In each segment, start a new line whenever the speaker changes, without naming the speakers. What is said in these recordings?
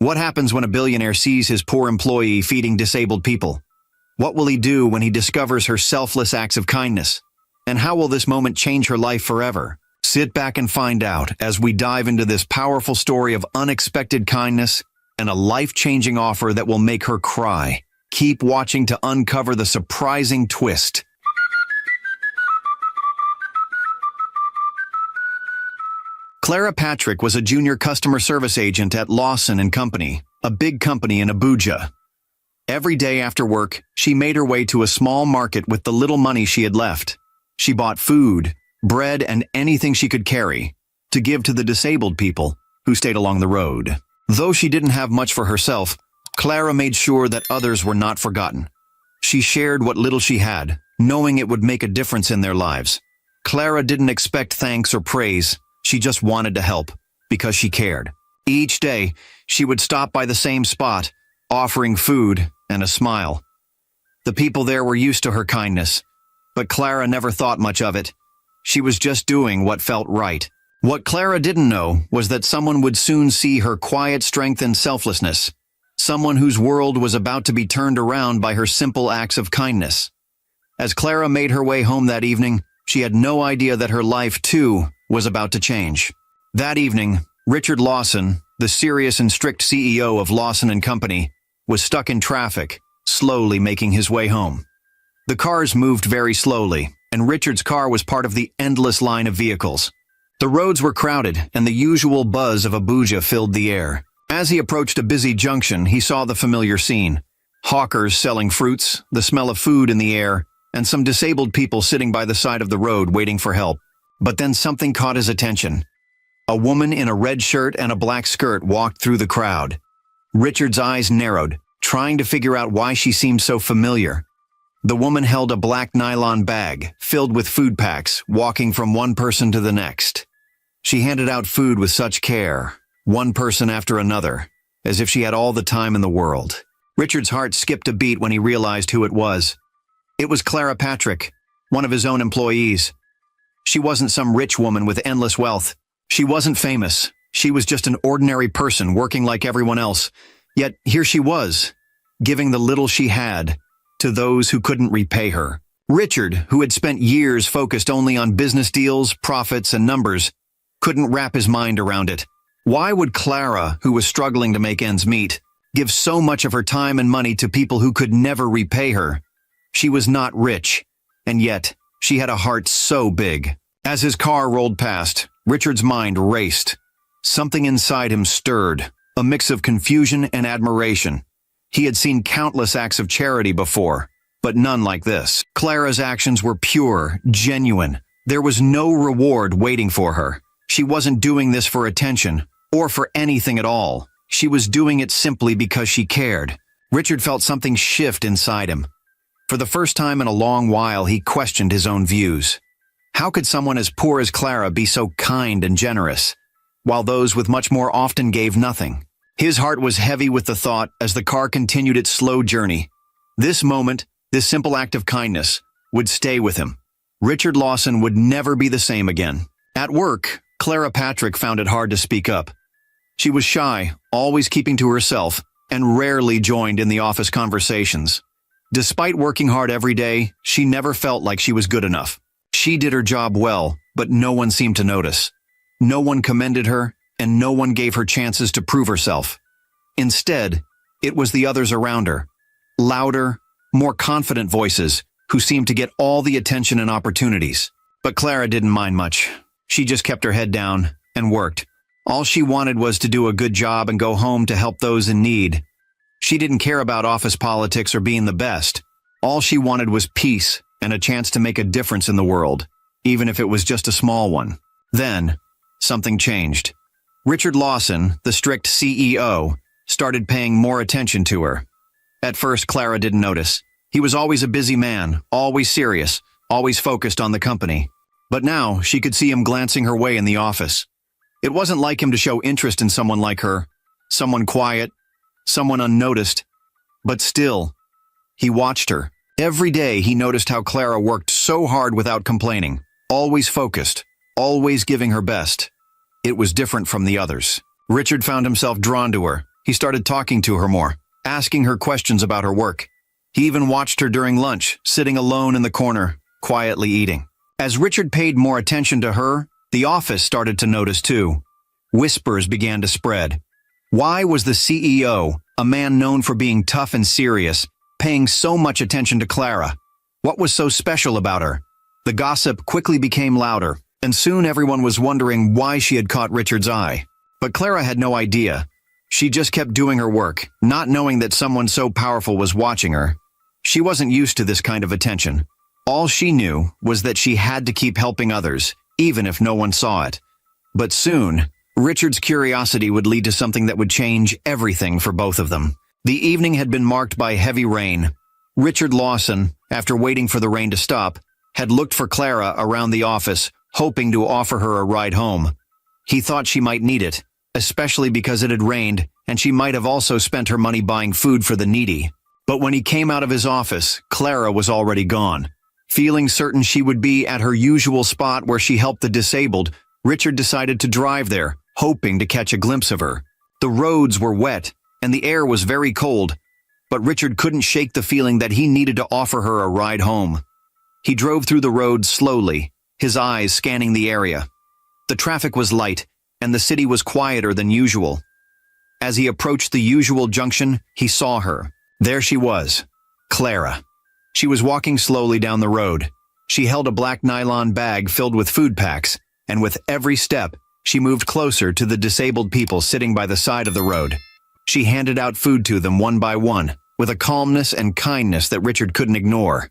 What happens when a billionaire sees his poor employee feeding disabled people? What will he do when he discovers her selfless acts of kindness? And how will this moment change her life forever? Sit back and find out as we dive into this powerful story of unexpected kindness and a life-changing offer that will make her cry. Keep watching to uncover the surprising twist. Clara Patrick was a junior customer service agent at Lawson & Company, a big company in Abuja. Every day after work, she made her way to a small market with the little money she had left. She bought food, bread, and anything she could carry to give to the disabled people who stayed along the road. Though she didn't have much for herself, Clara made sure that others were not forgotten. She shared what little she had, knowing it would make a difference in their lives. Clara didn't expect thanks or praise. She just wanted to help, because she cared. Each day, she would stop by the same spot, offering food and a smile. The people there were used to her kindness, but Clara never thought much of it. She was just doing what felt right. What Clara didn't know was that someone would soon see her quiet strength and selflessness, someone whose world was about to be turned around by her simple acts of kindness. As Clara made her way home that evening, she had no idea that her life, too, was about to change. That evening, Richard Lawson, the serious and strict CEO of Lawson & Company, was stuck in traffic, slowly making his way home. The cars moved very slowly, and Richard's car was part of the endless line of vehicles. The roads were crowded, and the usual buzz of Abuja filled the air. As he approached a busy junction, he saw the familiar scene. Hawkers selling fruits, the smell of food in the air, and some disabled people sitting by the side of the road waiting for help. But then something caught his attention. A woman in a red shirt and a black skirt walked through the crowd. Richard's eyes narrowed, trying to figure out why she seemed so familiar. The woman held a black nylon bag, filled with food packs, walking from one person to the next. She handed out food with such care, one person after another, as if she had all the time in the world. Richard's heart skipped a beat when he realized who it was. It was Clara Patrick, one of his own employees. She wasn't some rich woman with endless wealth. She wasn't famous. She was just an ordinary person working like everyone else. Yet here she was, giving the little she had to those who couldn't repay her. Richard, who had spent years focused only on business deals, profits, and numbers, couldn't wrap his mind around it. Why would Clara, who was struggling to make ends meet, give so much of her time and money to people who could never repay her? She was not rich, and yet she had a heart so big. As his car rolled past, Richard's mind raced. Something inside him stirred, a mix of confusion and admiration. He had seen countless acts of charity before, but none like this. Clara's actions were pure, genuine. There was no reward waiting for her. She wasn't doing this for attention, or for anything at all. She was doing it simply because she cared. Richard felt something shift inside him. For the first time in a long while, he questioned his own views. How could someone as poor as Clara be so kind and generous, while those with much more often gave nothing? His heart was heavy with the thought as the car continued its slow journey. This moment, this simple act of kindness, would stay with him. Richard Lawson would never be the same again. At work, Clara Patrick found it hard to speak up. She was shy, always keeping to herself, and rarely joined in the office conversations. Despite working hard every day, she never felt like she was good enough. She did her job well, but no one seemed to notice. No one commended her, and no one gave her chances to prove herself. Instead, it was the others around her, louder, more confident voices, who seemed to get all the attention and opportunities. But Clara didn't mind much. She just kept her head down and worked. All she wanted was to do a good job and go home to help those in need. She didn't care about office politics or being the best. All she wanted was peace and a chance to make a difference in the world, even if it was just a small one. Then, something changed. Richard Lawson, the strict CEO, started paying more attention to her. At first, Clara didn't notice. He was always a busy man, always serious, always focused on the company. But now, she could see him glancing her way in the office. It wasn't like him to show interest in someone like her, someone quiet, someone unnoticed. But still, he watched her. Every day, he noticed how Clara worked so hard without complaining, always focused, always giving her best. It was different from the others. Richard found himself drawn to her. He started talking to her more, asking her questions about her work. He even watched her during lunch, sitting alone in the corner, quietly eating. As Richard paid more attention to her, the office started to notice too. Whispers began to spread. Why was the CEO, a man known for being tough and serious, paying so much attention to Clara? What was so special about her? The gossip quickly became louder, and soon everyone was wondering why she had caught Richard's eye. But Clara had no idea. She just kept doing her work, not knowing that someone so powerful was watching her. She wasn't used to this kind of attention. All she knew was that she had to keep helping others, even if no one saw it. But soon, Richard's curiosity would lead to something that would change everything for both of them. The evening had been marked by heavy rain. Richard Lawson, after waiting for the rain to stop, had looked for Clara around the office, hoping to offer her a ride home. He thought she might need it, especially because it had rained, and she might have also spent her money buying food for the needy. But when he came out of his office, Clara was already gone. Feeling certain she would be at her usual spot where she helped the disabled, Richard decided to drive there, hoping to catch a glimpse of her. The roads were wet, and the air was very cold, but Richard couldn't shake the feeling that he needed to offer her a ride home. He drove through the road slowly, his eyes scanning the area. The traffic was light, and the city was quieter than usual. As he approached the usual junction, he saw her. There she was, Clara. She was walking slowly down the road. She held a black nylon bag filled with food packs, and with every step, she moved closer to the disabled people sitting by the side of the road. She handed out food to them one by one, with a calmness and kindness that Richard couldn't ignore.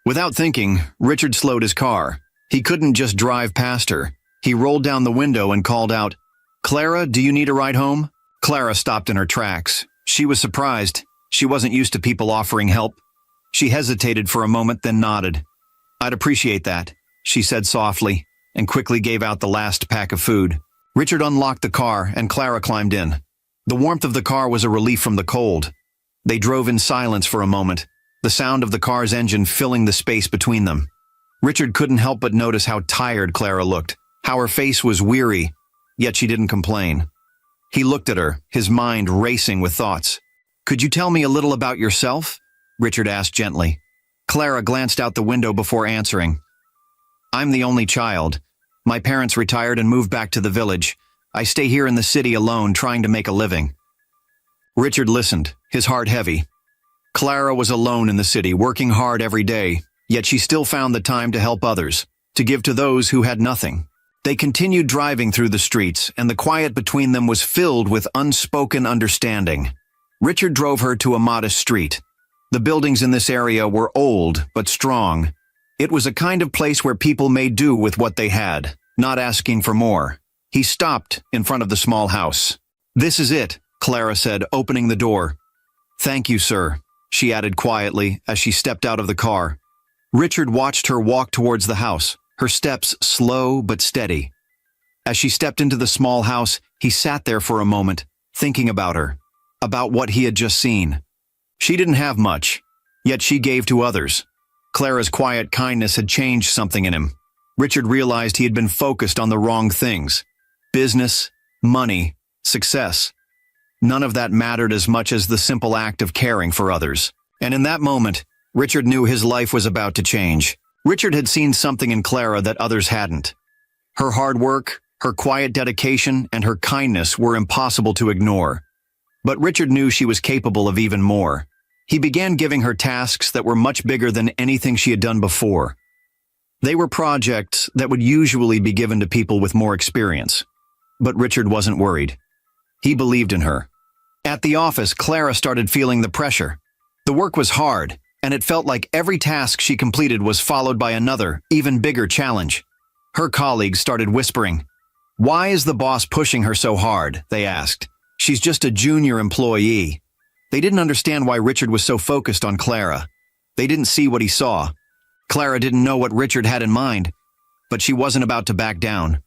Without thinking, Richard slowed his car. He couldn't just drive past her. He rolled down the window and called out, "Clara, do you need a ride home?" Clara stopped in her tracks. She was surprised. She wasn't used to people offering help. She hesitated for a moment, then nodded. "I'd appreciate that," she said softly, and quickly gave out the last pack of food. Richard unlocked the car, and Clara climbed in. The warmth of the car was a relief from the cold. They drove in silence for a moment, the sound of the car's engine filling the space between them. Richard couldn't help but notice how tired Clara looked, how her face was weary, yet she didn't complain. He looked at her, his mind racing with thoughts. "Could you tell me a little about yourself?" Richard asked gently. Clara glanced out the window before answering. "I'm the only child. My parents retired and moved back to the village. I stay here in the city alone, trying to make a living." Richard listened, his heart heavy. Clara was alone in the city, working hard every day, yet she still found the time to help others, to give to those who had nothing. They continued driving through the streets, and the quiet between them was filled with unspoken understanding. Richard drove her to a modest street. The buildings in this area were old but strong. It was a kind of place where people made do with what they had, not asking for more. He stopped in front of the small house. "This is it," Clara said, opening the door. "Thank you, sir," she added quietly as she stepped out of the car. Richard watched her walk towards the house, her steps slow but steady. As she stepped into the small house, he sat there for a moment, thinking about her, about what he had just seen. She didn't have much, yet she gave to others. Clara's quiet kindness had changed something in him. Richard realized he had been focused on the wrong things. Business, money, success. None of that mattered as much as the simple act of caring for others. And in that moment, Richard knew his life was about to change. Richard had seen something in Clara that others hadn't. Her hard work, her quiet dedication, and her kindness were impossible to ignore. But Richard knew she was capable of even more. He began giving her tasks that were much bigger than anything she had done before. They were projects that would usually be given to people with more experience. But Richard wasn't worried. He believed in her. At the office, Clara started feeling the pressure. The work was hard, and it felt like every task she completed was followed by another, even bigger challenge. Her colleagues started whispering. "Why is the boss pushing her so hard?" they asked. "She's just a junior employee." They didn't understand why Richard was so focused on Clara. They didn't see what he saw. Clara didn't know what Richard had in mind, but she wasn't about to back down.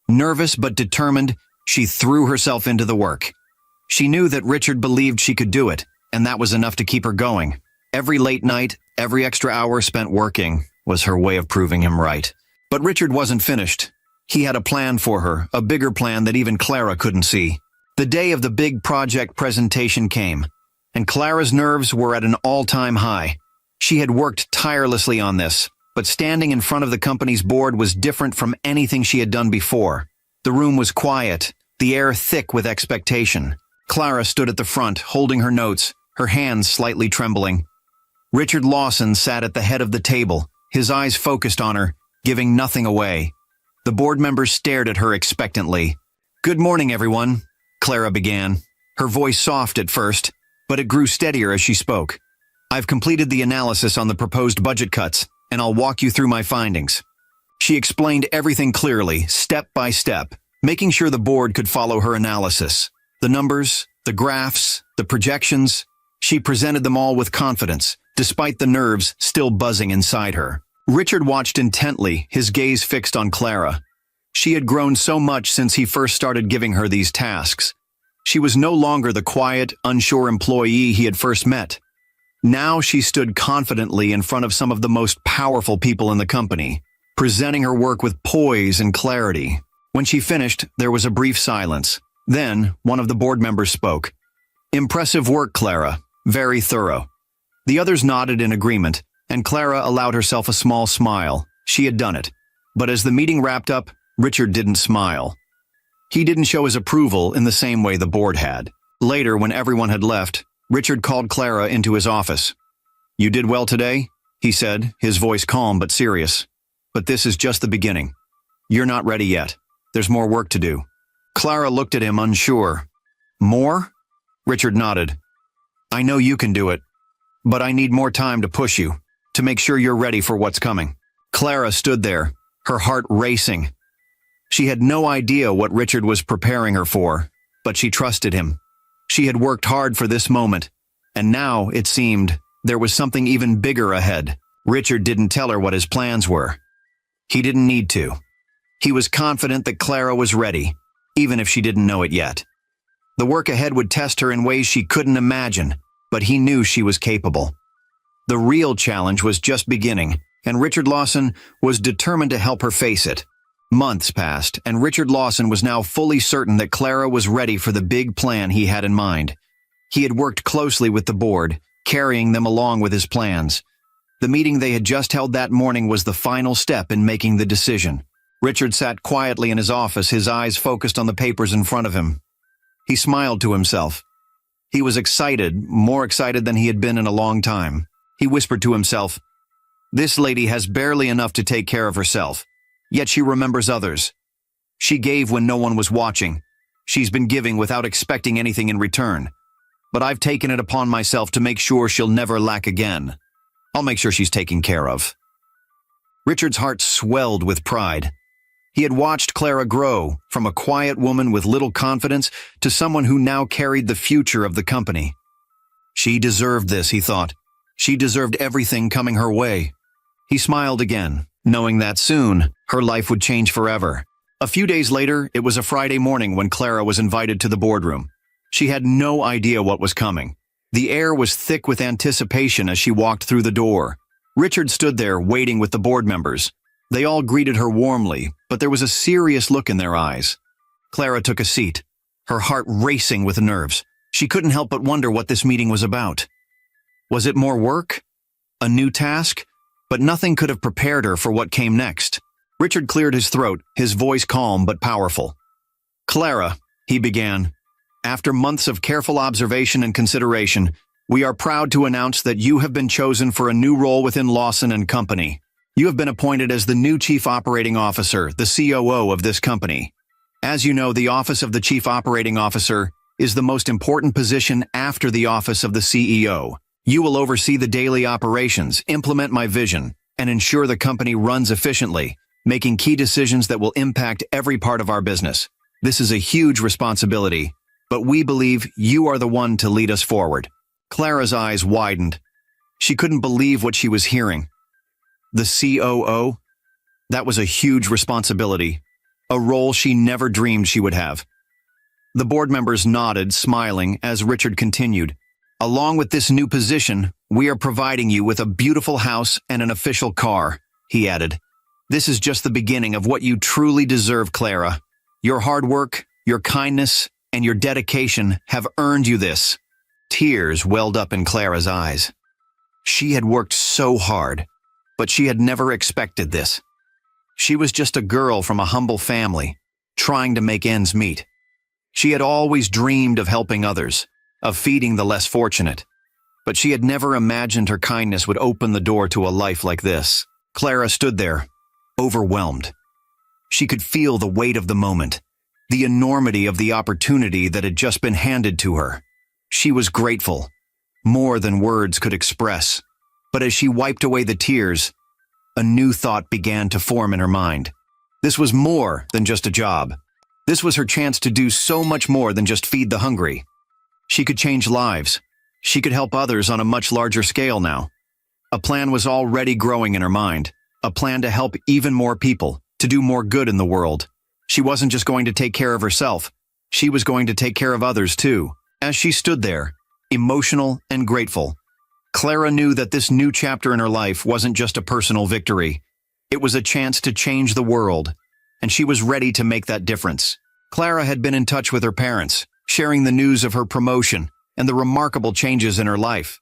Nervous but determined, she threw herself into the work. She knew that Richard believed she could do it, and that was enough to keep her going. Every late night, every extra hour spent working was her way of proving him right. But Richard wasn't finished. He had a plan for her, a bigger plan that even Clara couldn't see. The day of the big project presentation came, and Clara's nerves were at an all-time high. She had worked tirelessly on this, but standing in front of the company's board was different from anything she had done before. The room was quiet, the air thick with expectation. Clara stood at the front, holding her notes, her hands slightly trembling. Richard Lawson sat at the head of the table, his eyes focused on her, giving nothing away. The board members stared at her expectantly. "Good morning, everyone," Clara began, her voice soft at first, but it grew steadier as she spoke. "I've completed the analysis on the proposed budget cuts, and I'll walk you through my findings." She explained everything clearly, step by step, making sure the board could follow her analysis. The numbers, the graphs, the projections, she presented them all with confidence, despite the nerves still buzzing inside her. Richard watched intently, his gaze fixed on Clara. She had grown so much since he first started giving her these tasks. She was no longer the quiet, unsure employee he had first met. Now she stood confidently in front of some of the most powerful people in the company, presenting her work with poise and clarity. When she finished, there was a brief silence. Then, one of the board members spoke. "Impressive work, Clara. Very thorough." The others nodded in agreement, and Clara allowed herself a small smile. She had done it. But as the meeting wrapped up, Richard didn't smile. He didn't show his approval in the same way the board had. Later, when everyone had left, Richard called Clara into his office. "You did well today," he said, his voice calm but serious. "But this is just the beginning. You're not ready yet. There's more work to do." Clara looked at him unsure. "More?" Richard nodded. "I know you can do it, but I need more time to push you, to make sure you're ready for what's coming." Clara stood there, her heart racing. She had no idea what Richard was preparing her for, but she trusted him. She had worked hard for this moment, and now, it seemed, there was something even bigger ahead. Richard didn't tell her what his plans were. He didn't need to. He was confident that Clara was ready, even if she didn't know it yet. The work ahead would test her in ways she couldn't imagine, but he knew she was capable. The real challenge was just beginning, and Richard Lawson was determined to help her face it. Months passed, and Richard Lawson was now fully certain that Clara was ready for the big plan he had in mind. He had worked closely with the board, carrying them along with his plans. The meeting they had just held that morning was the final step in making the decision. Richard sat quietly in his office, his eyes focused on the papers in front of him. He smiled to himself. He was excited, more excited than he had been in a long time. He whispered to himself, "This lady has barely enough to take care of herself, yet she remembers others. She gave when no one was watching. She's been giving without expecting anything in return. But I've taken it upon myself to make sure she'll never lack again. I'll make sure she's taken care of." Richard's heart swelled with pride. He had watched Clara grow, from a quiet woman with little confidence to someone who now carried the future of the company. She deserved this, he thought. She deserved everything coming her way. He smiled again, knowing that soon, her life would change forever. A few days later, it was a Friday morning when Clara was invited to the boardroom. She had no idea what was coming. The air was thick with anticipation as she walked through the door. Richard stood there, waiting with the board members. They all greeted her warmly, but there was a serious look in their eyes. Clara took a seat, her heart racing with nerves. She couldn't help but wonder what this meeting was about. Was it more work? A new task? But nothing could have prepared her for what came next. Richard cleared his throat, his voice calm but powerful. "Clara," he began, "after months of careful observation and consideration, we are proud to announce that you have been chosen for a new role within Lawson and Company. You have been appointed as the new Chief Operating Officer, the COO of this company. As you know, the office of the Chief Operating Officer is the most important position after the office of the CEO. You will oversee the daily operations, implement my vision, and ensure the company runs efficiently, making key decisions that will impact every part of our business. This is a huge responsibility, but we believe you are the one to lead us forward." Clara's eyes widened. She couldn't believe what she was hearing. The COO? That was a huge responsibility, a role she never dreamed she would have. The board members nodded, smiling, as Richard continued. "Along with this new position, we are providing you with a beautiful house and an official car," he added. "This is just the beginning of what you truly deserve, Clara. Your hard work, your kindness, and your dedication have earned you this." Tears welled up in Clara's eyes. She had worked so hard, but she had never expected this. She was just a girl from a humble family, trying to make ends meet. She had always dreamed of helping others, of feeding the less fortunate, but she had never imagined her kindness would open the door to a life like this. Clara stood there, overwhelmed. She could feel the weight of the moment, the enormity of the opportunity that had just been handed to her. She was grateful, more than words could express. But as she wiped away the tears, a new thought began to form in her mind. This was more than just a job. This was her chance to do so much more than just feed the hungry. She could change lives. She could help others on a much larger scale now. A plan was already growing in her mind, a plan to help even more people, to do more good in the world. She wasn't just going to take care of herself, she was going to take care of others too. As she stood there, emotional and grateful, Clara knew that this new chapter in her life wasn't just a personal victory. It was a chance to change the world, and she was ready to make that difference. Clara had been in touch with her parents, sharing the news of her promotion and the remarkable changes in her life.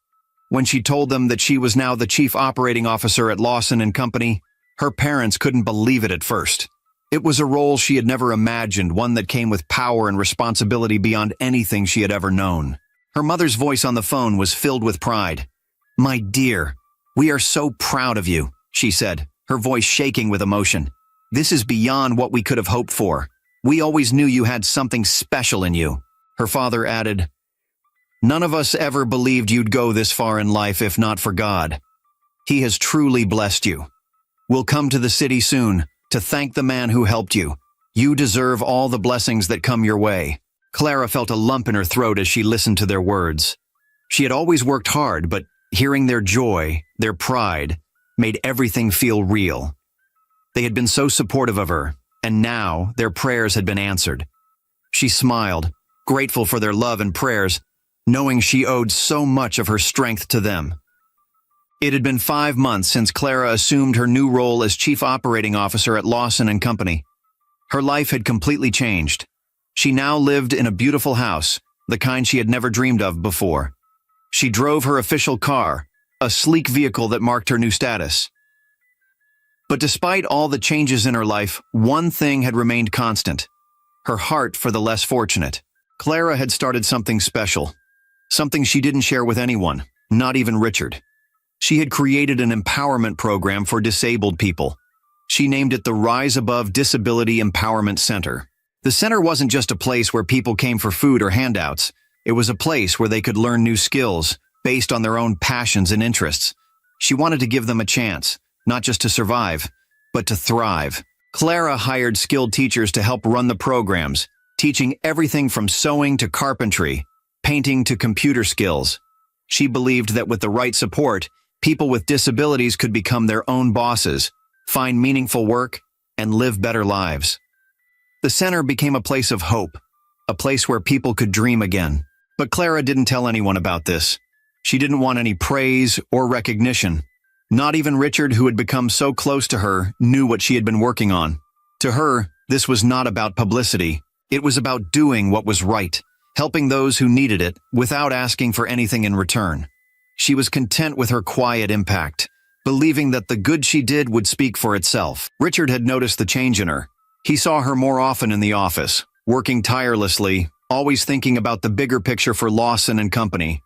When she told them that she was now the chief operating officer at Lawson & Company, her parents couldn't believe it at first. It was a role she had never imagined, one that came with power and responsibility beyond anything she had ever known. Her mother's voice on the phone was filled with pride. "My dear, we are so proud of you," she said, her voice shaking with emotion. "This is beyond what we could have hoped for. We always knew you had something special in you." Her father added, "None of us ever believed you'd go this far in life if not for God. He has truly blessed you. We'll come to the city soon to thank the man who helped you. You deserve all the blessings that come your way." Clara felt a lump in her throat as she listened to their words. She had always worked hard, but hearing their joy, their pride, made everything feel real. They had been so supportive of her, and now their prayers had been answered. She smiled, grateful for their love and prayers, knowing she owed so much of her strength to them. It had been 5 months since Clara assumed her new role as chief operating officer at Lawson & Company. Her life had completely changed. She now lived in a beautiful house, the kind she had never dreamed of before. She drove her official car, a sleek vehicle that marked her new status. But despite all the changes in her life, one thing had remained constant: her heart for the less fortunate. Clara had started something special, something she didn't share with anyone, not even Richard. She had created an empowerment program for disabled people. She named it the Rise Above Disability Empowerment Center. The center wasn't just a place where people came for food or handouts. It was a place where they could learn new skills based on their own passions and interests. She wanted to give them a chance, not just to survive, but to thrive. Clara hired skilled teachers to help run the programs, teaching everything from sewing to carpentry, painting to computer skills. She believed that with the right support, people with disabilities could become their own bosses, find meaningful work, and live better lives. The center became a place of hope, a place where people could dream again. But Clara didn't tell anyone about this. She didn't want any praise or recognition. Not even Richard, who had become so close to her, knew what she had been working on. To her, this was not about publicity. It was about doing what was right, helping those who needed it without asking for anything in return. She was content with her quiet impact, believing that the good she did would speak for itself. Richard had noticed the change in her. He saw her more often in the office, working tirelessly, always thinking about the bigger picture for Lawson & Company.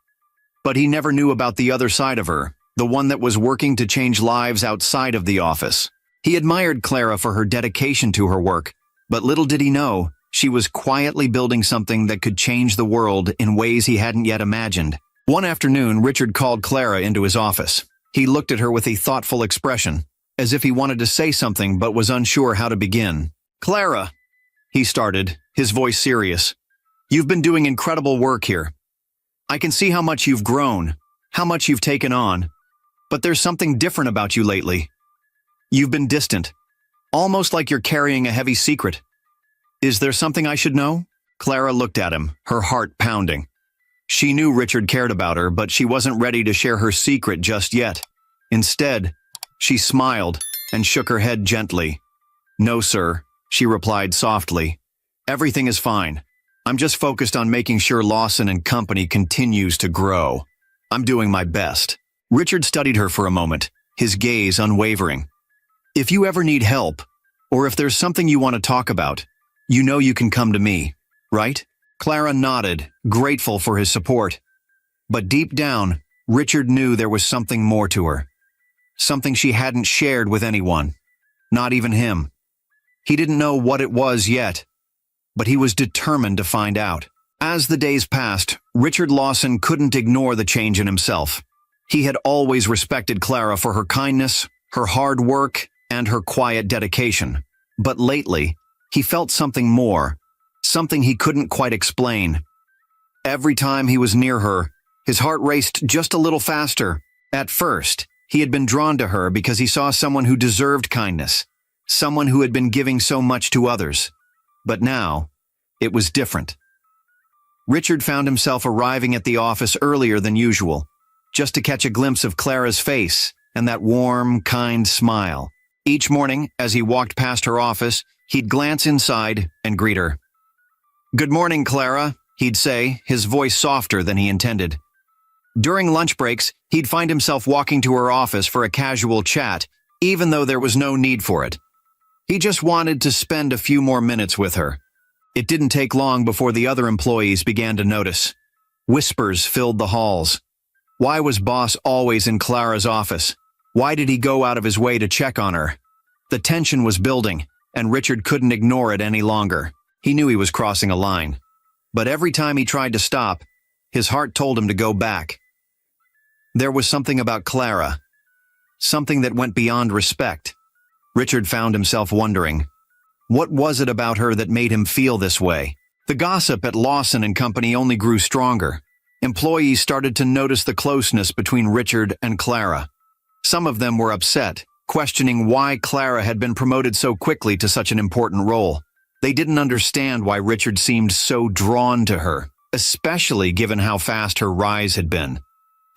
But he never knew about the other side of her, the one that was working to change lives outside of the office. He admired Clara for her dedication to her work, but little did he know, she was quietly building something that could change the world in ways he hadn't yet imagined. One afternoon, Richard called Clara into his office. He looked at her with a thoughtful expression, as if he wanted to say something but was unsure how to begin. "Clara," he started, his voice serious, "you've been doing incredible work here. I can see how much you've grown, how much you've taken on, but there's something different about you lately. You've been distant, almost like you're carrying a heavy secret. Is there something I should know?" Clara looked at him, her heart pounding. She knew Richard cared about her, but she wasn't ready to share her secret just yet. Instead, she smiled and shook her head gently. "No, sir," she replied softly. "Everything is fine. I'm just focused on making sure Lawson and Company continues to grow. I'm doing my best." Richard studied her for a moment, his gaze unwavering. "If you ever need help, or if there's something you want to talk about, you know you can come to me, right?" Clara nodded, grateful for his support. But deep down, Richard knew there was something more to her. Something she hadn't shared with anyone. Not even him. He didn't know what it was yet, but he was determined to find out. As the days passed, Richard Lawson couldn't ignore the change in himself. He had always respected Clara for her kindness, her hard work, and her quiet dedication. But lately, he felt something more, something he couldn't quite explain. Every time he was near her, his heart raced just a little faster. At first, he had been drawn to her because he saw someone who deserved kindness, someone who had been giving so much to others. But now, it was different. Richard found himself arriving at the office earlier than usual, just to catch a glimpse of Clara's face and that warm, kind smile. Each morning, as he walked past her office, he'd glance inside and greet her. "Good morning, Clara," he'd say, his voice softer than he intended. During lunch breaks, he'd find himself walking to her office for a casual chat, even though there was no need for it. He just wanted to spend a few more minutes with her. It didn't take long before the other employees began to notice. Whispers filled the halls. Why was boss always in Clara's office? Why did he go out of his way to check on her? The tension was building, and Richard couldn't ignore it any longer. He knew he was crossing a line. But every time he tried to stop, his heart told him to go back. There was something about Clara, something that went beyond respect. Richard found himself wondering, what was it about her that made him feel this way? The gossip at Lawson and Company only grew stronger. Employees started to notice the closeness between Richard and Clara. Some of them were upset, questioning why Clara had been promoted so quickly to such an important role. They didn't understand why Richard seemed so drawn to her, especially given how fast her rise had been.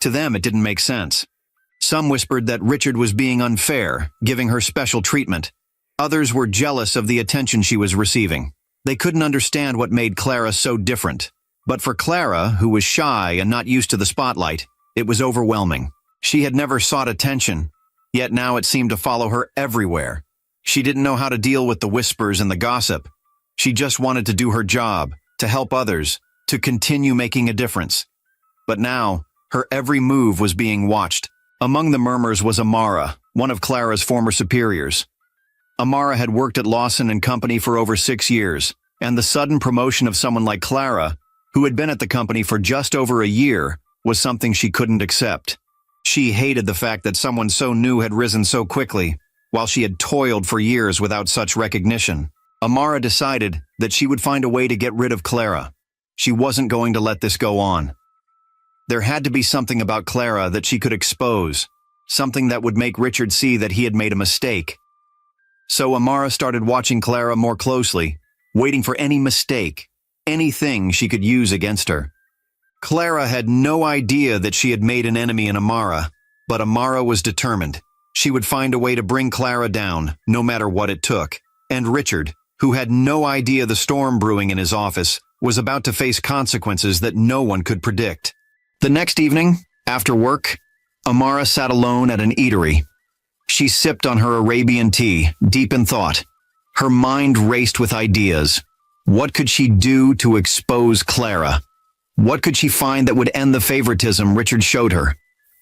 To them, it didn't make sense. Some whispered that Richard was being unfair, giving her special treatment. Others were jealous of the attention she was receiving. They couldn't understand what made Clara so different. But for Clara, who was shy and not used to the spotlight, it was overwhelming. She had never sought attention, yet now it seemed to follow her everywhere. She didn't know how to deal with the whispers and the gossip. She just wanted to do her job, to help others, to continue making a difference. But now, her every move was being watched. Among the murmurs was Amara, one of Clara's former superiors. Amara had worked at Lawson and Company for over 6 years, and the sudden promotion of someone like Clara, who had been at the company for just over a year, was something she couldn't accept. She hated the fact that someone so new had risen so quickly, while she had toiled for years without such recognition. Amara decided that she would find a way to get rid of Clara. She wasn't going to let this go on. There had to be something about Clara that she could expose, something that would make Richard see that he had made a mistake. So Amara started watching Clara more closely, waiting for any mistake, anything she could use against her. Clara had no idea that she had made an enemy in Amara, but Amara was determined. She would find a way to bring Clara down, no matter what it took. And Richard, who had no idea the storm brewing in his office, was about to face consequences that no one could predict. The next evening, after work, Amara sat alone at an eatery. She sipped on her Arabian tea, deep in thought. Her mind raced with ideas. What could she do to expose Clara? What could she find that would end the favoritism Richard showed her?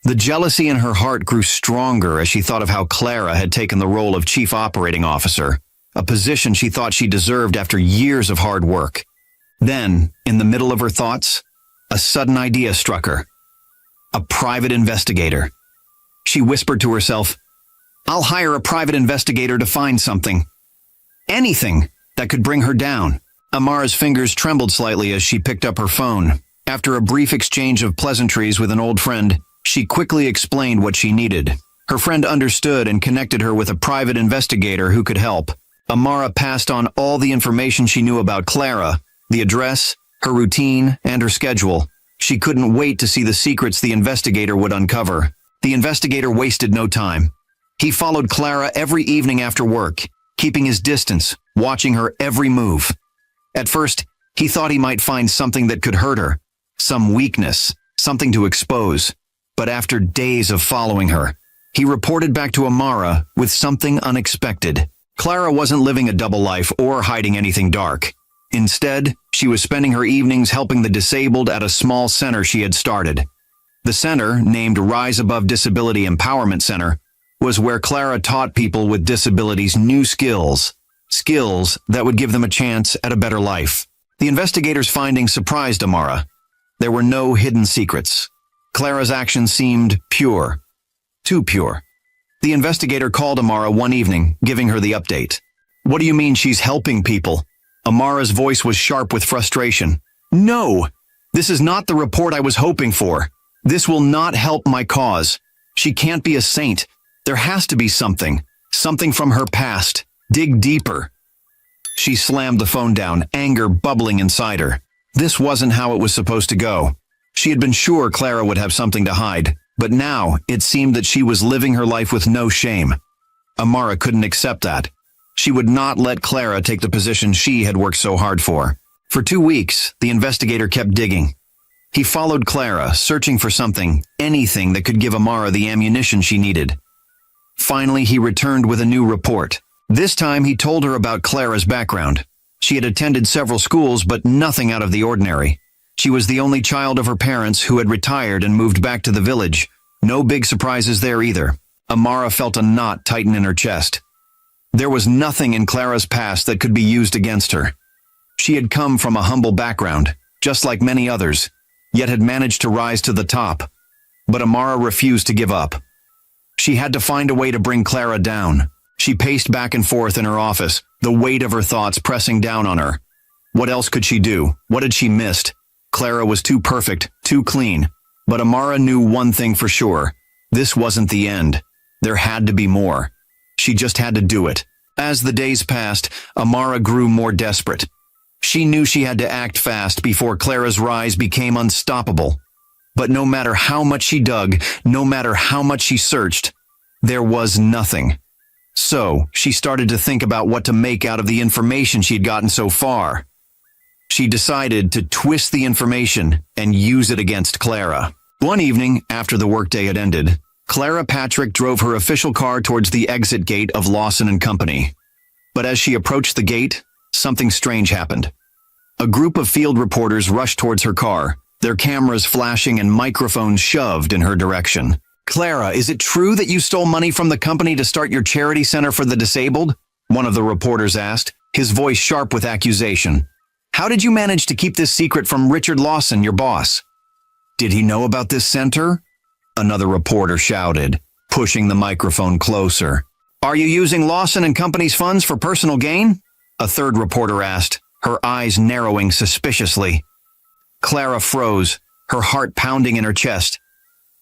The jealousy in her heart grew stronger as she thought of how Clara had taken the role of chief operating officer, a position she thought she deserved after years of hard work. Then, in the middle of her thoughts, a sudden idea struck her. A private investigator. She whispered to herself, "I'll hire a private investigator to find something. Anything that could bring her down." Amara's fingers trembled slightly as she picked up her phone. After a brief exchange of pleasantries with an old friend, she quickly explained what she needed. Her friend understood and connected her with a private investigator who could help. Amara passed on all the information she knew about Clara, the address, her routine, and her schedule. She couldn't wait to see the secrets the investigator would uncover. The investigator wasted no time. He followed Clara every evening after work, keeping his distance, watching her every move. At first, He thought he might find something that could hurt her, some weakness, something to expose. But after days of following her, he reported back to Amara with something unexpected. Clara wasn't living a double life or hiding anything dark. Instead, she was spending her evenings helping the disabled at a small center she had started. The center, named Rise Above Disability Empowerment Center, was where Clara taught people with disabilities new skills that would give them a chance at a better life. The investigators' findings surprised Amara. There were no hidden secrets. Clara's actions seemed pure. Too pure. The investigator called Amara one evening, giving her the update. "What do you mean she's helping people?" Amara's voice was sharp with frustration. "No! This is not the report I was hoping for. This will not help my cause. She can't be a saint. There has to be something from her past. Dig deeper." She slammed the phone down, anger bubbling inside her. This wasn't how it was supposed to go. She had been sure Clara would have something to hide, but now it seemed that she was living her life with no shame. Amara couldn't accept that. She would not let Clara take the position she had worked so hard for. For 2 weeks, the investigator kept digging. He followed Clara, searching for something, anything that could give Amara the ammunition she needed. Finally, he returned with a new report. This time, he told her about Clara's background. She had attended several schools, but nothing out of the ordinary. She was the only child of her parents who had retired and moved back to the village. No big surprises there either. Amara felt a knot tighten in her chest. There was nothing in Clara's past that could be used against her. She had come from a humble background, just like many others, yet had managed to rise to the top. But Amara refused to give up. She had to find a way to bring Clara down. She paced back and forth in her office, the weight of her thoughts pressing down on her. What else could she do? What had she missed? Clara was too perfect, too clean. But Amara knew one thing for sure. This wasn't the end. There had to be more. She just had to do it. As the days passed, Amara grew more desperate. She knew she had to act fast before Clara's rise became unstoppable. But no matter how much she dug, no matter how much she searched, there was nothing. So, she started to think about what to make out of the information she'd gotten so far. She decided to twist the information and use it against Clara. One evening, after the workday had ended, Clara Patrick drove her official car towards the exit gate of Lawson and Company. But as she approached the gate, something strange happened. A group of field reporters rushed towards her car, their cameras flashing and microphones shoved in her direction. "Clara, is it true that you stole money from the company to start your charity center for the disabled?" one of the reporters asked, his voice sharp with accusation. "How did you manage to keep this secret from Richard Lawson, your boss?" "Did he know about this center?" another reporter shouted, pushing the microphone closer. "Are you using Lawson and Company's funds for personal gain?" a third reporter asked, her eyes narrowing suspiciously. Clara froze, her heart pounding in her chest.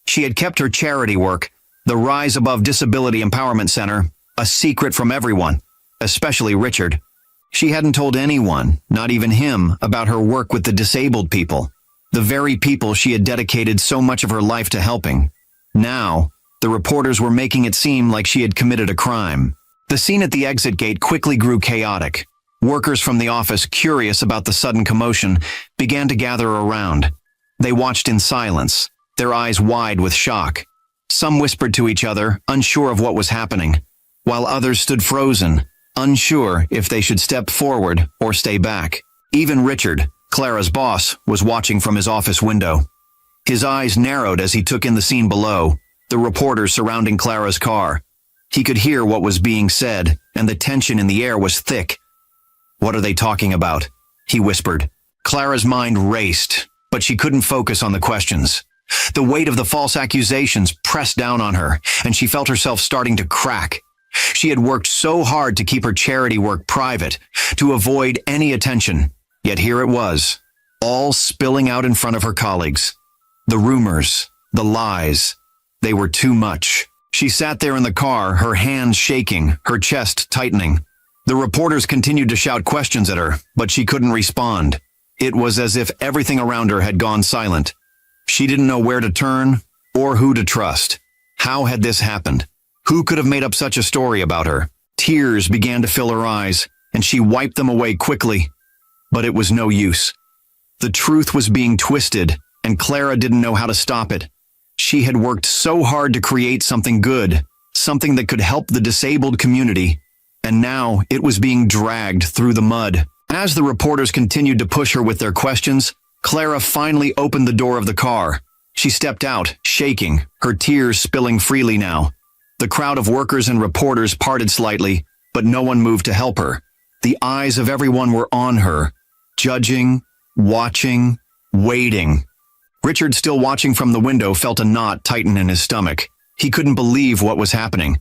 She had kept her charity work, the Rise Above Disability Empowerment Center, a secret from everyone, especially Richard. She hadn't told anyone, not even him, about her work with the disabled people, the very people she had dedicated so much of her life to helping. Now, the reporters were making it seem like she had committed a crime. The scene at the exit gate quickly grew chaotic. Workers from the office, curious about the sudden commotion, began to gather around. They watched in silence, their eyes wide with shock. Some whispered to each other, unsure of what was happening, while others stood frozen, unsure if they should step forward or stay back. Even Richard, Clara's boss, was watching from his office window. His eyes narrowed as he took in the scene below, the reporters surrounding Clara's car. He could hear what was being said, and the tension in the air was thick. "What are they talking about?" he whispered. Clara's mind raced, but she couldn't focus on the questions. The weight of the false accusations pressed down on her, and she felt herself starting to crack. She had worked so hard to keep her charity work private, to avoid any attention. Yet here it was, all spilling out in front of her colleagues. The rumors, the lies, they were too much. She sat there in the car, her hands shaking, her chest tightening. The reporters continued to shout questions at her, but she couldn't respond. It was as if everything around her had gone silent. She didn't know where to turn or who to trust. How had this happened? Who could have made up such a story about her? Tears began to fill her eyes, and she wiped them away quickly. But it was no use. The truth was being twisted, and Clara didn't know how to stop it. She had worked so hard to create something good, something that could help the disabled community, and now it was being dragged through the mud. As the reporters continued to push her with their questions, Clara finally opened the door of the car. She stepped out, shaking, her tears spilling freely now. The crowd of workers and reporters parted slightly, but no one moved to help her. The eyes of everyone were on her, judging, watching, waiting. Richard, still watching from the window, felt a knot tighten in his stomach. He couldn't believe what was happening.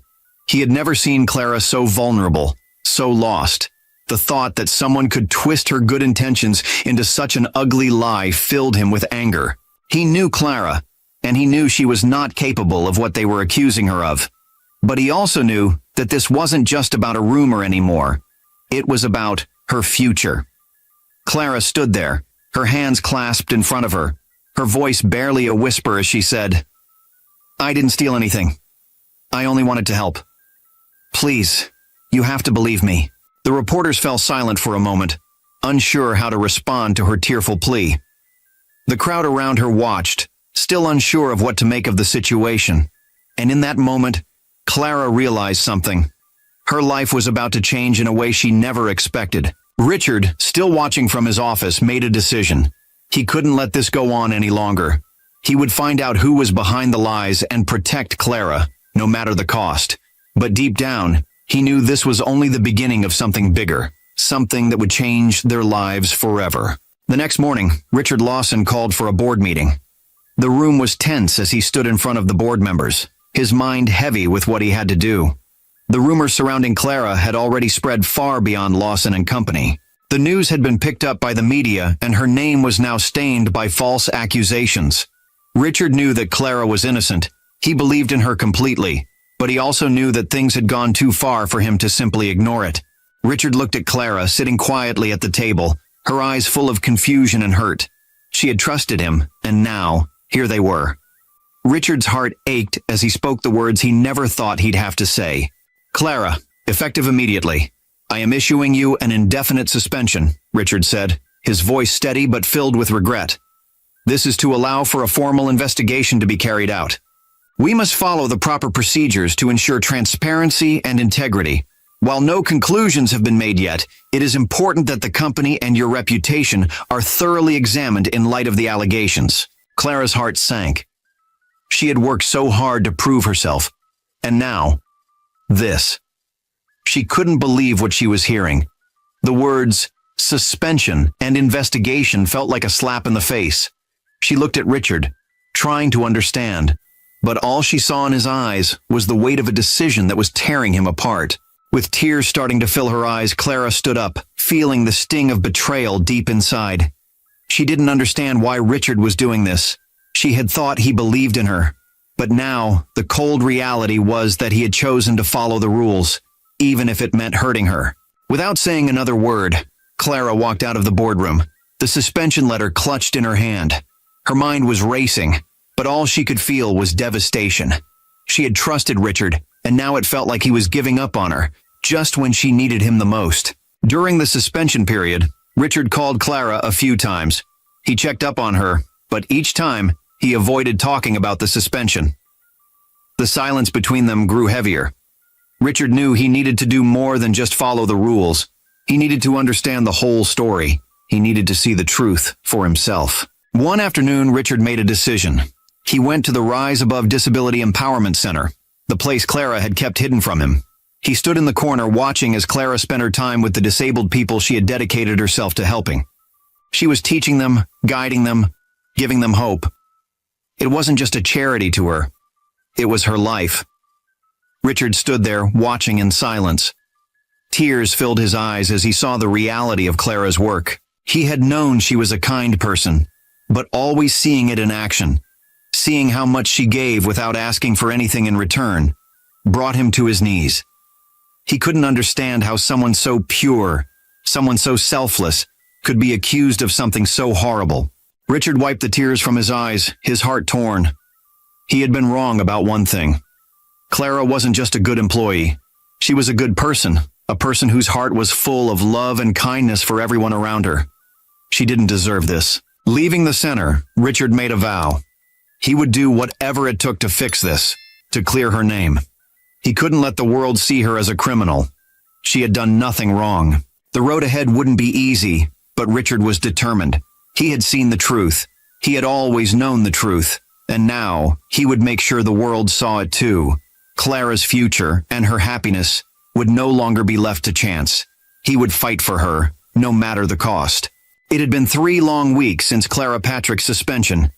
He had never seen Clara so vulnerable, so lost. The thought that someone could twist her good intentions into such an ugly lie filled him with anger. He knew Clara, and he knew she was not capable of what they were accusing her of. But he also knew that this wasn't just about a rumor anymore. It was about her future. Clara stood there, her hands clasped in front of her, her voice barely a whisper as she said, "I didn't steal anything. I only wanted to help. Please, you have to believe me." The reporters fell silent for a moment, unsure how to respond to her tearful plea. The crowd around her watched, still unsure of what to make of the situation. And in that moment, Clara realized something. Her life was about to change in a way she never expected. Richard, still watching from his office, made a decision. He couldn't let this go on any longer. He would find out who was behind the lies and protect Clara, no matter the cost. But deep down, he knew this was only the beginning of something bigger, something that would change their lives forever. The next morning, Richard Lawson called for a board meeting. The room was tense as he stood in front of the board members, his mind heavy with what he had to do. The rumors surrounding Clara had already spread far beyond Lawson and Company. The news had been picked up by the media, and her name was now stained by false accusations. Richard knew that Clara was innocent. He believed in her completely, but he also knew that things had gone too far for him to simply ignore it. Richard looked at Clara, sitting quietly at the table, her eyes full of confusion and hurt. She had trusted him, and now, here they were. Richard's heart ached as he spoke the words he never thought he'd have to say. "Clara, effective immediately. I am issuing you an indefinite suspension," Richard said, his voice steady but filled with regret. "This is to allow for a formal investigation to be carried out. We must follow the proper procedures to ensure transparency and integrity. While no conclusions have been made yet, it is important that the company and your reputation are thoroughly examined in light of the allegations." Clara's heart sank. She had worked so hard to prove herself, and now, this. She couldn't believe what she was hearing. The words suspension and investigation felt like a slap in the face. She looked at Richard, trying to understand, but all she saw in his eyes was the weight of a decision that was tearing him apart. With tears starting to fill her eyes, Clara stood up, feeling the sting of betrayal deep inside. She didn't understand why Richard was doing this. She had thought he believed in her. But now, the cold reality was that he had chosen to follow the rules, even if it meant hurting her. Without saying another word, Clara walked out of the boardroom, the suspension letter clutched in her hand. Her mind was racing, but all she could feel was devastation. She had trusted Richard, and now it felt like he was giving up on her, just when she needed him the most. During the suspension period, Richard called Clara a few times. He checked up on her, but each time, he avoided talking about the suspension. The silence between them grew heavier. Richard knew he needed to do more than just follow the rules. He needed to understand the whole story. He needed to see the truth for himself. One afternoon, Richard made a decision. He went to the Rise Above Disability Empowerment Center, the place Clara had kept hidden from him. He stood in the corner watching as Clara spent her time with the disabled people she had dedicated herself to helping. She was teaching them, guiding them, giving them hope. It wasn't just a charity to her. It was her life. Richard stood there, watching in silence. Tears filled his eyes as he saw the reality of Clara's work. He had known she was a kind person, but always seeing it in action, seeing how much she gave without asking for anything in return, brought him to his knees. He couldn't understand how someone so pure, someone so selfless, could be accused of something so horrible. Richard wiped the tears from his eyes, his heart torn. He had been wrong about one thing. Clara wasn't just a good employee. She was a good person, a person whose heart was full of love and kindness for everyone around her. She didn't deserve this. Leaving the center, Richard made a vow. He would do whatever it took to fix this, to clear her name. He couldn't let the world see her as a criminal. She had done nothing wrong. The road ahead wouldn't be easy, but Richard was determined. He had seen the truth. He had always known the truth. And now, he would make sure the world saw it too. Clara's future and her happiness would no longer be left to chance. He would fight for her, no matter the cost. It had been 3 long weeks since Clara Patrick's suspension.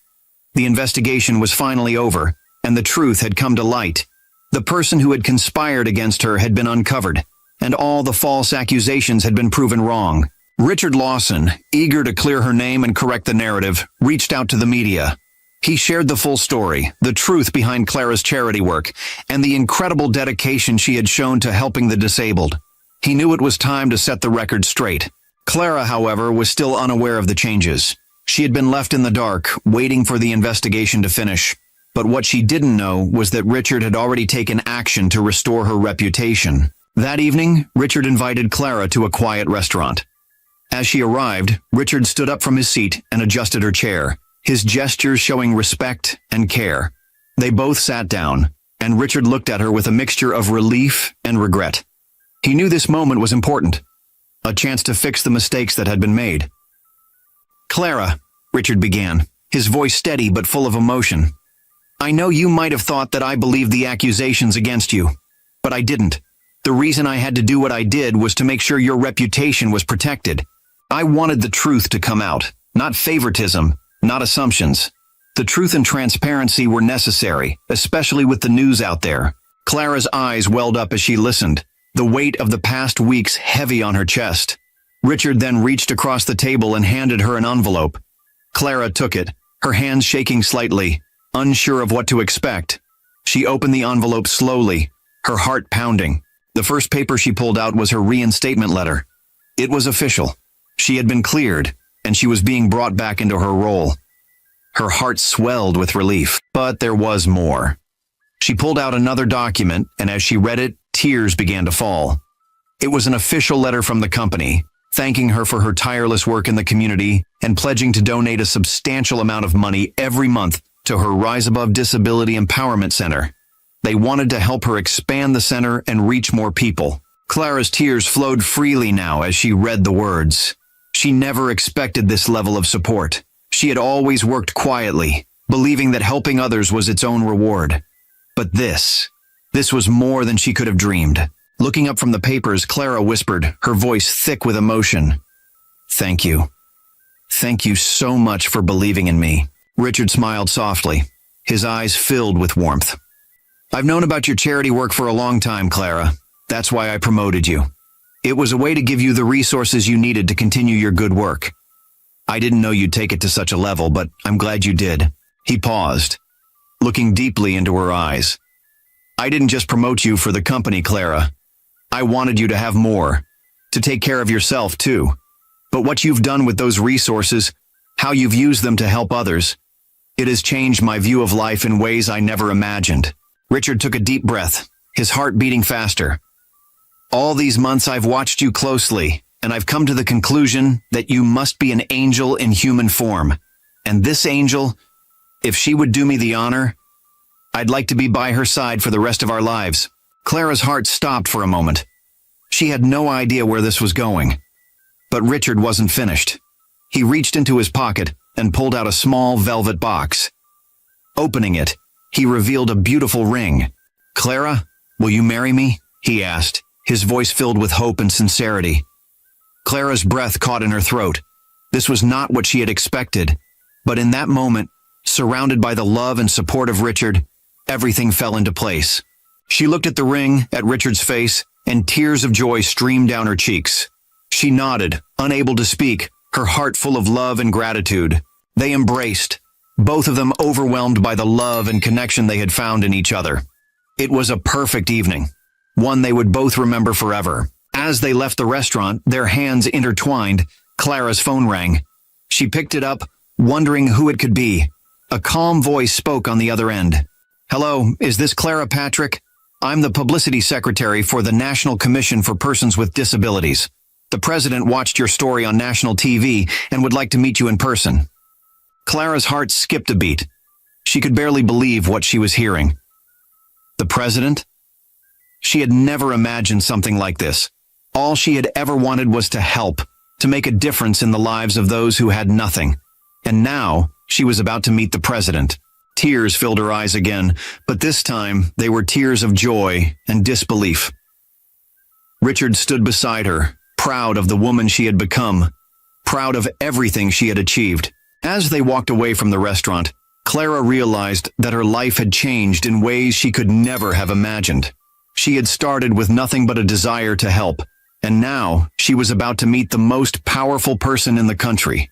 The investigation was finally over, and the truth had come to light. The person who had conspired against her had been uncovered, and all the false accusations had been proven wrong. Richard Lawson, eager to clear her name and correct the narrative, reached out to the media. He shared the full story, the truth behind Clara's charity work, and the incredible dedication she had shown to helping the disabled. He knew it was time to set the record straight. Clara, however, was still unaware of the changes. She had been left in the dark, waiting for the investigation to finish. But what she didn't know was that Richard had already taken action to restore her reputation. That evening, Richard invited Clara to a quiet restaurant. As she arrived, Richard stood up from his seat and adjusted her chair, his gestures showing respect and care. They both sat down, and Richard looked at her with a mixture of relief and regret. He knew this moment was important, a chance to fix the mistakes that had been made. "Clara," Richard began, his voice steady but full of emotion. "I know you might have thought that I believed the accusations against you, but I didn't. The reason I had to do what I did was to make sure your reputation was protected. I wanted the truth to come out, not favoritism, not assumptions. The truth and transparency were necessary, especially with the news out there." Clara's eyes welled up as she listened, the weight of the past weeks heavy on her chest. Richard then reached across the table and handed her an envelope. Clara took it, her hands shaking slightly, unsure of what to expect. She opened the envelope slowly, her heart pounding. The first paper she pulled out was her reinstatement letter. It was official. She had been cleared, and she was being brought back into her role. Her heart swelled with relief, but there was more. She pulled out another document, and as she read it, tears began to fall. It was an official letter from the company, thanking her for her tireless work in the community and pledging to donate a substantial amount of money every month to her Rise Above Disability Empowerment Center. They wanted to help her expand the center and reach more people. Clara's tears flowed freely now as she read the words. She never expected this level of support. She had always worked quietly, believing that helping others was its own reward. But this was more than she could have dreamed. Looking up from the papers, Clara whispered, her voice thick with emotion. "Thank you. Thank you so much for believing in me." Richard smiled softly, his eyes filled with warmth. "I've known about your charity work for a long time, Clara. That's why I promoted you. It was a way to give you the resources you needed to continue your good work. I didn't know you'd take it to such a level, but I'm glad you did." He paused, looking deeply into her eyes. "I didn't just promote you for the company, Clara. I wanted you to have more, to take care of yourself too. But what you've done with those resources, how you've used them to help others, it has changed my view of life in ways I never imagined." Richard took a deep breath, his heart beating faster. "All these months I've watched you closely, and I've come to the conclusion that you must be an angel in human form. And this angel, if she would do me the honor, I'd like to be by her side for the rest of our lives." Clara's heart stopped for a moment. She had no idea where this was going. But Richard wasn't finished. He reached into his pocket and pulled out a small velvet box. Opening it, he revealed a beautiful ring. "Clara, will you marry me?" he asked, his voice filled with hope and sincerity. Clara's breath caught in her throat. This was not what she had expected, but in that moment, surrounded by the love and support of Richard, everything fell into place. She looked at the ring, at Richard's face, and tears of joy streamed down her cheeks. She nodded, unable to speak, her heart full of love and gratitude. They embraced, both of them overwhelmed by the love and connection they had found in each other. It was a perfect evening, one they would both remember forever. As they left the restaurant, their hands intertwined, Clara's phone rang. She picked it up, wondering who it could be. A calm voice spoke on the other end. "Hello, is this Clara Patrick? I'm the publicity secretary for the National Commission for Persons with Disabilities. The president watched your story on national TV and would like to meet you in person." Clara's heart skipped a beat. She could barely believe what she was hearing. The president? She had never imagined something like this. All she had ever wanted was to help, to make a difference in the lives of those who had nothing. And now, she was about to meet the president. Tears filled her eyes again, but this time they were tears of joy and disbelief. Richard stood beside her, proud of the woman she had become, proud of everything she had achieved. As they walked away from the restaurant, Clara realized that her life had changed in ways she could never have imagined. She had started with nothing but a desire to help, and now she was about to meet the most powerful person in the country.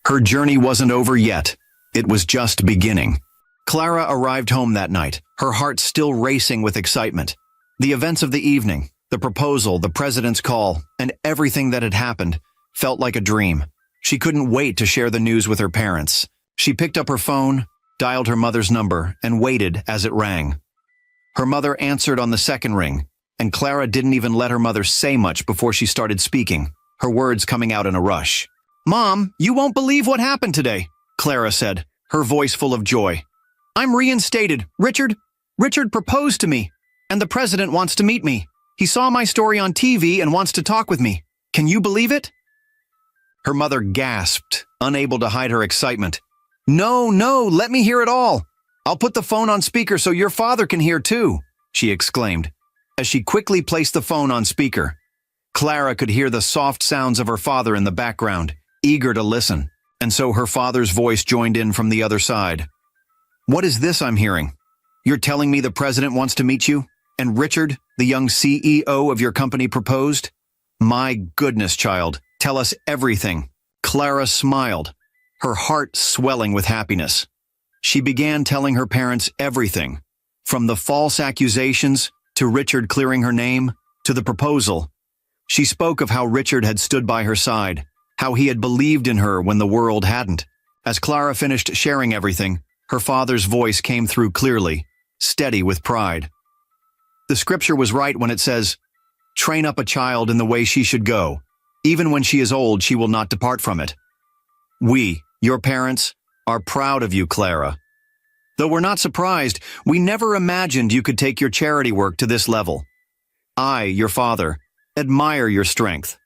Her journey wasn't over yet. It was just beginning. Clara arrived home that night, her heart still racing with excitement. The events of the evening, the proposal, the president's call, and everything that had happened felt like a dream. She couldn't wait to share the news with her parents. She picked up her phone, dialed her mother's number, and waited as it rang. Her mother answered on the second ring, and Clara didn't even let her mother say much before she started speaking, her words coming out in a rush. "Mom, you won't believe what happened today," Clara said, her voice full of joy. "I'm reinstated. Richard proposed to me, and the president wants to meet me. He saw my story on TV and wants to talk with me. Can you believe it?" Her mother gasped, unable to hide her excitement. No, let me hear it all. I'll put the phone on speaker so your father can hear too," she exclaimed. As she quickly placed the phone on speaker, Clara could hear the soft sounds of her father in the background, eager to listen, and so her father's voice joined in from the other side. "What is this I'm hearing? You're telling me the president wants to meet you, and Richard, the young CEO of your company, proposed? My goodness, child, tell us everything." Clara smiled, her heart swelling with happiness. She began telling her parents everything, from the false accusations to Richard clearing her name to the proposal. She spoke of how Richard had stood by her side, how he had believed in her when the world hadn't. As Clara finished sharing everything, her father's voice came through clearly, steady with pride. The scripture was right when it says, "Train up a child in the way she should go. Even when she is old, she will not depart from it." We, your parents, are proud of you, Clara. Though we're not surprised, we never imagined you could take your charity work to this level. I, your father, admire your strength.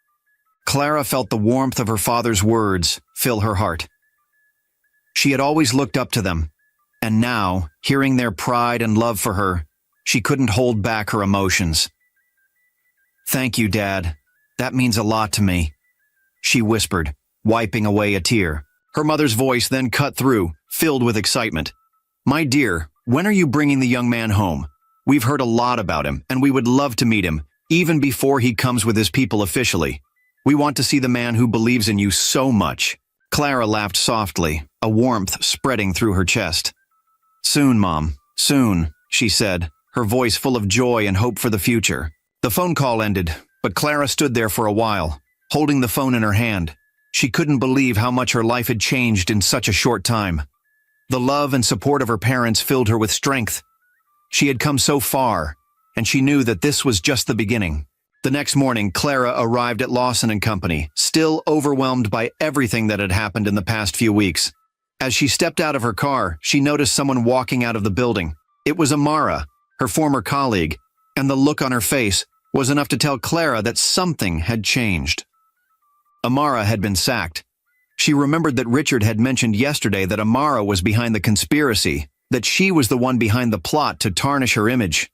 Clara felt the warmth of her father's words fill her heart. She had always looked up to them, and now, hearing their pride and love for her, she couldn't hold back her emotions. "Thank you, Dad. That means a lot to me," she whispered, wiping away a tear. Her mother's voice then cut through, filled with excitement. "My dear, when are you bringing the young man home? We've heard a lot about him, and we would love to meet him, even before he comes with his people officially. We want to see the man who believes in you so much." Clara laughed softly, a warmth spreading through her chest. "Soon, Mom, soon," she said, her voice full of joy and hope for the future. The phone call ended, but Clara stood there for a while, holding the phone in her hand. She couldn't believe how much her life had changed in such a short time. The love and support of her parents filled her with strength. She had come so far, and she knew that this was just the beginning. The next morning, Clara arrived at Lawson & Company, still overwhelmed by everything that had happened in the past few weeks. As she stepped out of her car, she noticed someone walking out of the building. It was Amara, her former colleague, and the look on her face was enough to tell Clara that something had changed. Amara had been sacked. She remembered that Richard had mentioned yesterday that Amara was behind the conspiracy, that she was the one behind the plot to tarnish her image.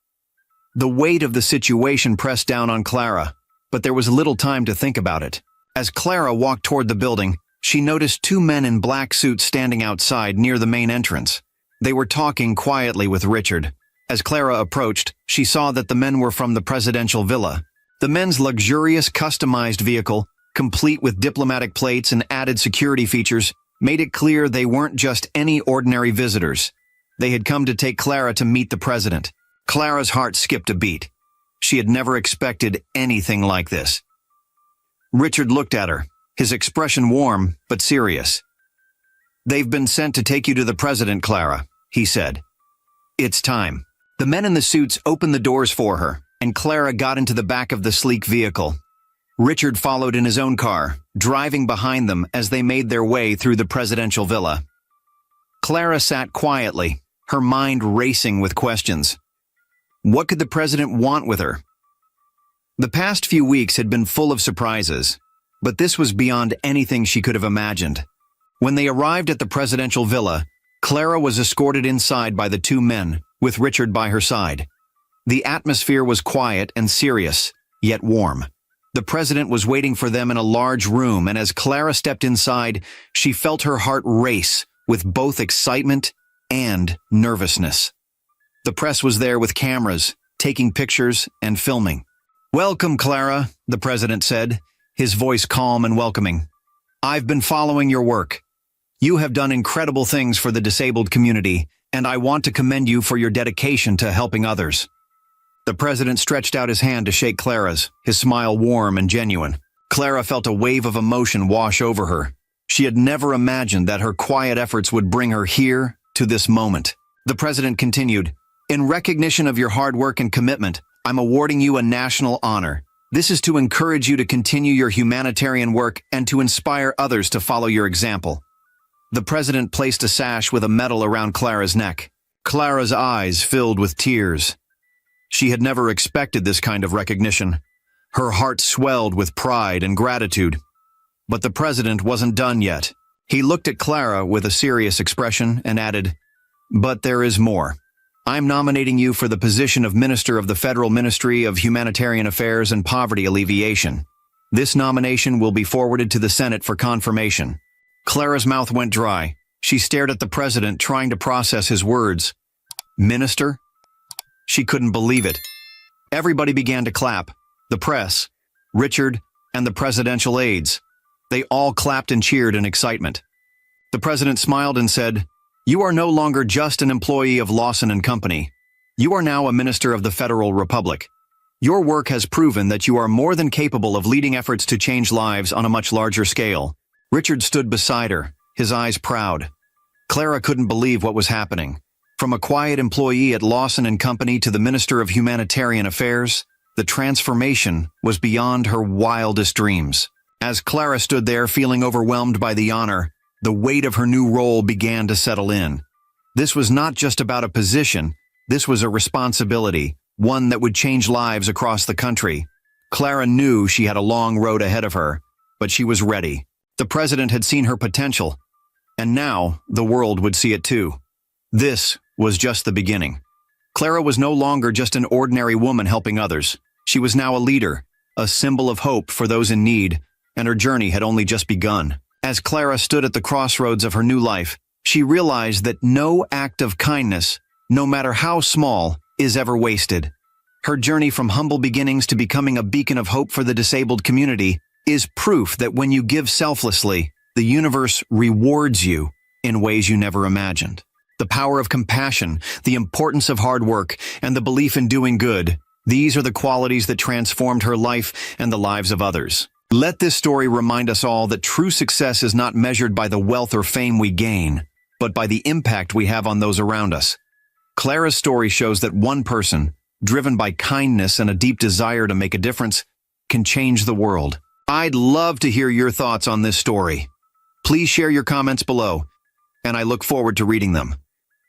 The weight of the situation pressed down on Clara, but there was little time to think about it. As Clara walked toward the building, she noticed two men in black suits standing outside near the main entrance. They were talking quietly with Richard. As Clara approached, she saw that the men were from the presidential villa. The men's luxurious, customized vehicle, complete with diplomatic plates and added security features, made it clear they weren't just any ordinary visitors. They had come to take Clara to meet the president. Clara's heart skipped a beat. She had never expected anything like this. Richard looked at her, his expression warm but serious. "They've been sent to take you to the president, Clara," he said. "It's time." The men in the suits opened the doors for her, and Clara got into the back of the sleek vehicle. Richard followed in his own car, driving behind them as they made their way through the presidential villa. Clara sat quietly, her mind racing with questions. What could the president want with her? The past few weeks had been full of surprises, but this was beyond anything she could have imagined. When they arrived at the presidential villa, Clara was escorted inside by the two men, with Richard by her side. The atmosphere was quiet and serious, yet warm. The president was waiting for them in a large room, and as Clara stepped inside, she felt her heart race with both excitement and nervousness. The press was there with cameras, taking pictures and filming. "Welcome, Clara," the president said, his voice calm and welcoming. "I've been following your work. You have done incredible things for the disabled community, and I want to commend you for your dedication to helping others." The president stretched out his hand to shake Clara's, his smile warm and genuine. Clara felt a wave of emotion wash over her. She had never imagined that her quiet efforts would bring her here to this moment. The president continued, "In recognition of your hard work and commitment, I'm awarding you a national honor. This is to encourage you to continue your humanitarian work and to inspire others to follow your example." The president placed a sash with a medal around Clara's neck. Clara's eyes filled with tears. She had never expected this kind of recognition. Her heart swelled with pride and gratitude. But the president wasn't done yet. He looked at Clara with a serious expression and added, "But there is more. I'm nominating you for the position of Minister of the Federal Ministry of Humanitarian Affairs and Poverty Alleviation. This nomination will be forwarded to the Senate for confirmation." Clara's mouth went dry. She stared at the president, trying to process his words. "Minister?" She couldn't believe it. Everybody began to clap. The press, Richard, and the presidential aides. They all clapped and cheered in excitement. The president smiled and said, "You are no longer just an employee of Lawson and Company. You are now a minister of the Federal Republic. Your work has proven that you are more than capable of leading efforts to change lives on a much larger scale." Richard stood beside her, his eyes proud. Clara couldn't believe what was happening. From a quiet employee at Lawson and Company to the Minister of Humanitarian Affairs, the transformation was beyond her wildest dreams. As Clara stood there feeling overwhelmed by the honor, the weight of her new role began to settle in. This was not just about a position, this was a responsibility, one that would change lives across the country. Clara knew she had a long road ahead of her, but she was ready. The president had seen her potential, and now the world would see it too. This was just the beginning. Clara was no longer just an ordinary woman helping others. She was now a leader, a symbol of hope for those in need, and her journey had only just begun. As Clara stood at the crossroads of her new life, she realized that no act of kindness, no matter how small, is ever wasted. Her journey from humble beginnings to becoming a beacon of hope for the disabled community is proof that when you give selflessly, the universe rewards you in ways you never imagined. The power of compassion, the importance of hard work, and the belief in doing good, these are the qualities that transformed her life and the lives of others. Let this story remind us all that true success is not measured by the wealth or fame we gain, but by the impact we have on those around us. Clara's story shows that one person, driven by kindness and a deep desire to make a difference, can change the world. I'd love to hear your thoughts on this story. Please share your comments below, and I look forward to reading them.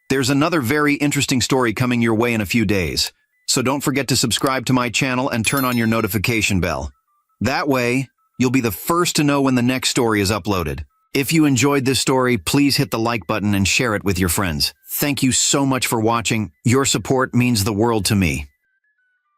There's another very interesting story coming your way in a few days, so don't forget to subscribe to my channel and turn on your notification bell. That way, you'll be the first to know when the next story is uploaded. If you enjoyed this story, please hit the like button and share it with your friends. Thank you so much for watching. Your support means the world to me.